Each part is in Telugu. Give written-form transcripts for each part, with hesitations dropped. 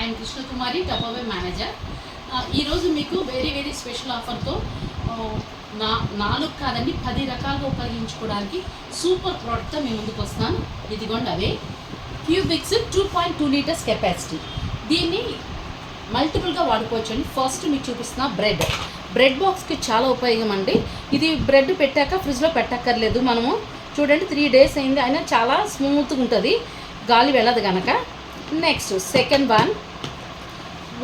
I'm Krishnakumari టపావే manager. ఈరోజు మీకు వెరీ స్పెషల్ ఆఫర్తో 4 కాదండి 10 రకాలుగా ఉపయోగించుకోవడానికి సూపర్ ప్రోడక్ట్తో మేము ముందుకు వస్తాను. ఇదిగోండి అవే క్యూబిక్స్ 2.2 లీటర్స్ కెపాసిటీ. దీన్ని మల్టిపుల్గా వాడుకోవచ్చు అండి. ఫస్ట్ మీకు చూపిస్తున్న బ్రెడ్ బాక్స్కి చాలా ఉపయోగం అండి. ఇది బ్రెడ్ పెట్టాక ఫ్రిడ్జ్లో పెట్టక్కర్లేదు. మనము చూడండి 3 days అయింది, అయినా చాలా స్మూత్గా ఉంటుంది, గాలి వెళ్ళదు కనుక. నెక్స్ట్ సెకండ్ వన్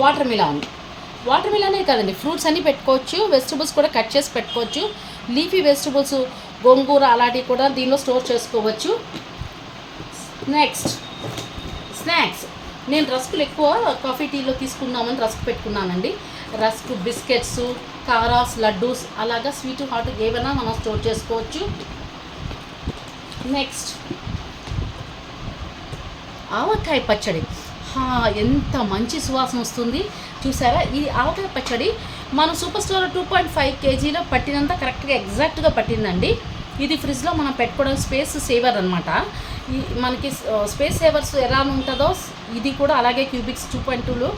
వాటర్ మిలానే కదండి, ఫ్రూట్స్ అన్నీ పెట్టుకోవచ్చు, వెజిటబుల్స్ కూడా కట్ చేసి పెట్టుకోవచ్చు. లీఫీ వెజిటబుల్స్ గోంగూర అలాంటివి కూడా దీనిలో స్టోర్ చేసుకోవచ్చు. Next snacks. నేను రస్కులు ఎక్కువ కాఫీ టీలో తీసుకుందామని రస్క్ పెట్టుకున్నానండి. రస్క్, బిస్కెట్స్, కారాస్, లడ్డూస్ అలాగా స్వీట్ హాట్ ఏవైనా మనం స్టోర్ చేసుకోవచ్చు. నెక్స్ట్ ఆవకాయ పచ్చడి. ఎంత మంచి సువాసన వస్తుంది చూసారా. ఈ ఆవకాయ పచ్చడి మన సూపర్ స్టోర్ 2.5 kgలో పట్టినంత కరెక్ట్గా ఎగ్జాక్ట్గా పట్టిందండి. ఇది ఫ్రిడ్జ్లో మనం పెట్టుకోవడానికి స్పేస్ సేవర్ అనమాట. మనకి స్పేస్ సేవర్స్ ఎలా ఉంటుందో ఇది కూడా అలాగే క్యూబిక్స్ 2.2లో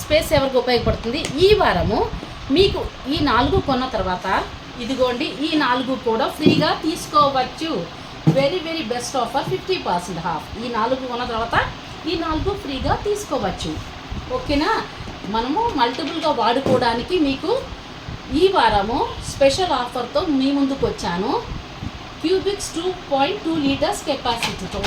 స్పేస్ సేవర్గా ఉపయోగపడుతుంది. ఈ వారము మీకు ఈ 4 కొన్న తర్వాత ఇదిగోండి ఈ 4 కూడా ఫ్రీగా తీసుకోవచ్చు. Very best offer, 50% of. ఈ 4 కొన్న తర్వాత ఈ 4 ఫ్రీగా తీసుకోవచ్చు. ఓకేనా. మనము మల్టిపుల్గా వాడుకోవడానికి మీకు ఈ వారము స్పెషల్ ఆఫర్తో మీ ముందుకు వచ్చాను. Cubics 2.2 litres కెపాసిటీతో.